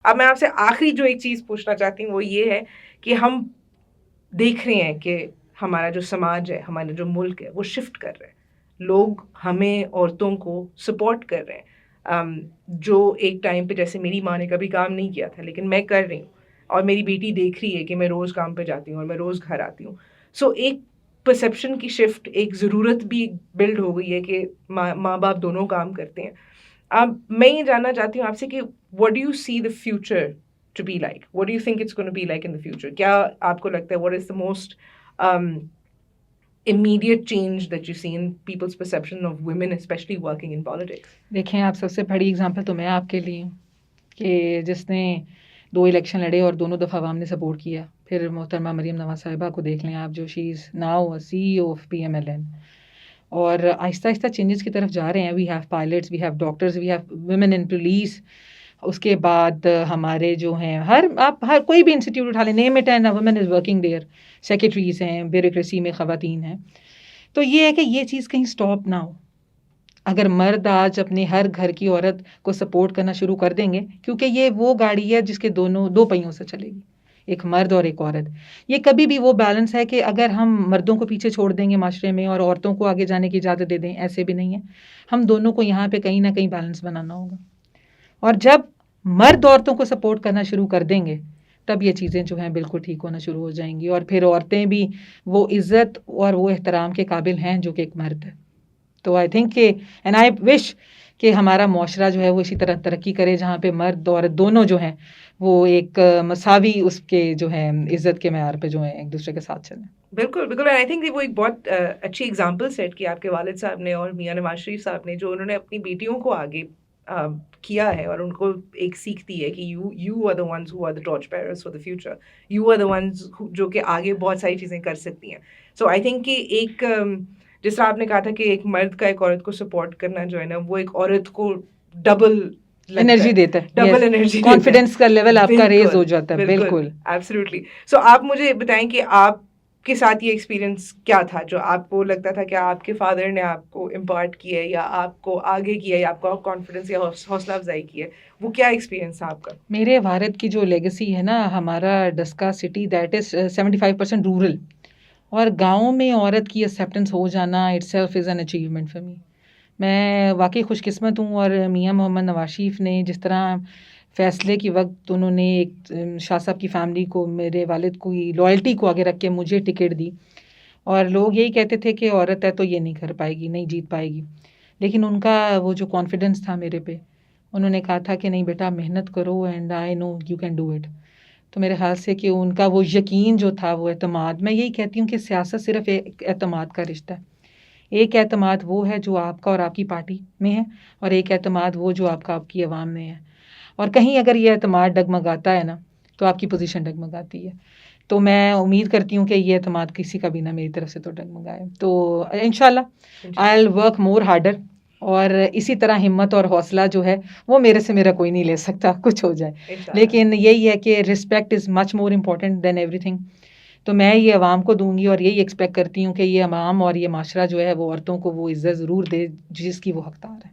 اب میں آپ سے آخری جو ایک چیز پوچھنا چاہتی ہوں وہ یہ ہے کہ ہم دیکھ رہے ہیں کہ ہمارا جو سماج ہے، ہمارا جو ملک ہے، وہ شفٹ کر رہے ہیں، لوگ ہمیں عورتوں کو سپورٹ کر رہے ہیں، جو ایک ٹائم پہ جیسے میری ماں نے کبھی کام نہیں کیا تھا لیکن میں کر رہی ہوں، اور میری بیٹی دیکھ رہی ہے کہ میں روز کام پہ جاتی ہوں اور میں روز گھر آتی ہوں. سو ایک پرسیپشن کی شفٹ، ایک ضرورت بھی بلڈ ہو گئی ہے کہ ماں باپ دونوں کام کرتے ہیں. اب میں یہ جاننا چاہتی ہوں آپ سے کہ what do you see the future to be like? What do you think it's going to be like in the future? کیا آپ کو لگتا ہے what is the most immediate change that you see in people's perception of women especially working in politics? دیکھیں آپ سب سے بڑی example تو میں آپ کے لیے ہوں کہ جس نے 2 الیکشن لڑے اور دونوں دفعہ عوام نے سپورٹ کیا. پھر محترمہ مریم نواز صاحبہ کو دیکھ لیں آپ، جو she is now CEO of PMLN. اور آہستہ آہستہ چینجز کی طرف جا رہے ہیں. We have pilots, we have doctors, we have women in police. اس کے بعد ہمارے جو ہیں آپ ہر کوئی بھی انسٹیٹیوٹ اٹھا لیں، name it and a woman is working there. Secretaries ہیں، بیوروکریسی میں خواتین ہیں. تو یہ ہے کہ یہ چیز کہیں اسٹاپ نہ ہو. اگر مرد آج اپنے ہر گھر کی عورت کو سپورٹ کرنا شروع کر دیں گے، کیونکہ یہ وہ گاڑی ہے جس کے دو پہیوں سے چلے گی، ایک مرد اور ایک عورت. یہ کبھی بھی وہ بیلنس ہے کہ اگر ہم مردوں کو پیچھے چھوڑ دیں گے معاشرے میں اور عورتوں کو آگے جانے کی اجازت دے دیں، ایسے بھی نہیں ہے. ہم دونوں کو یہاں پہ کہیں نہ کہیں بیلنس بنانا ہوگا. اور جب مرد عورتوں کو سپورٹ کرنا شروع کر دیں گے تب یہ چیزیں جو ہیں بالکل ٹھیک ہونا شروع ہو جائیں گی. اور پھر عورتیں بھی وہ عزت اور وہ احترام کے قابل ہیں جو کہ ایک مرد ہے. تو آئی تھنک کہ اینڈ آئی وش کہ ہمارا معاشرہ جو ہے وہ اسی طرح ترقی کرے جہاں پہ مرد اور عورت دونوں جو ہیں وہ ایک مساوی اس کے جو ہے عزت کے معیار پہ جو ہیں ایک دوسرے کے ساتھ چلیں. بالکل بالکل. آئی تھنک وہ ایک بہت اچھی اگزامپل سیٹ کی آپ کے والد صاحب نے اور میاں نواز شریف صاحب نے، جو انہوں نے اپنی بیٹیوں کو آگے کیا ہے اور ان کو ایک سیکھ دی ہے کہ you are the ones who are the torch bearers for the future. You are the ones جو کہ آگے بہت ساری چیزیں کر سکتی ہیں. سو آئی تھنک کہ ایک جس طرح آپ نے کہا تھا کہ ایک مرد کا ایک عورت کو سپورٹ کرنا جو ہے نا، وہ ایک عورت کو ڈبل انرجی دیتا ہے، ڈبل انرجی، کانفیڈنس کا لیول آپ کا ریز ہو جاتا ہے. بالکل ایبسلیوٹلی. سو آپ مجھے بتائیں کہ آپ کے ساتھ یہ ایکسپیرینس کیا تھا جو آپ کو لگتا تھا کہ آپ کے فادر نے آپ کو امپارٹ کیا ہے یا آپ کو آگے کیا ہے یا آپ کو کانفیڈنس یا حوصلہ افزائی کی ہے، وہ کیا ایکسپیرینس تھا آپ کا؟ میرے والد کی جو لیگیسی ہے نا، ہمارا Daska city that is 75% rural, اور گاؤں میں عورت کی ایکسیپٹنس ہو جانا it self is an achievement for me. میں واقعی خوش قسمت ہوں. اور میاں محمد نواز شریف نے جس طرح فیصلے کی وقت انہوں نے ایک شاہ صاحب کی فیملی کو، میرے والد کو لائلٹی کو آگے رکھ کے مجھے ٹکٹ دی، اور لوگ یہی کہتے تھے کہ عورت ہے تو یہ نہیں کر پائے گی، نہیں جیت پائے گی. لیکن ان کا وہ جو کانفیڈنس تھا میرے پہ، انہوں نے کہا تھا کہ نہیں بیٹا محنت کرو and I know you can do it. تو میرے خیال سے کہ ان کا وہ یقین جو تھا، وہ اعتماد، میں یہی کہتی ہوں کہ سیاست صرف ایک اعتماد کا رشتہ ہے. ایک اعتماد وہ ہے جو آپ کا اور آپ کی پارٹی میں ہے، اور ایک اعتماد وہ جو آپ کا آپ کی عوام میں ہے. اور کہیں اگر یہ اعتماد ڈگمگاتا ہے نا تو آپ کی پوزیشن ڈگمگاتی ہے. تو میں امید کرتی ہوں کہ یہ اعتماد کسی کا بھی نہ میری طرف سے تو ڈگمگائے. تو انشاءاللہ آئی ول ورک مور ہارڈر. اور اسی طرح ہمت اور حوصلہ جو ہے وہ میرے سے میرا کوئی نہیں لے سکتا، کچھ ہو جائے. لیکن یہی ہے کہ respect is much more important than ایوری تھنگ. تو میں یہ عوام کو دوں گی اور یہی ایکسپیکٹ کرتی ہوں کہ یہ عوام اور یہ معاشرہ جو ہے وہ عورتوں کو وہ عزت ضرور دے جس کی وہ حقدار ہے.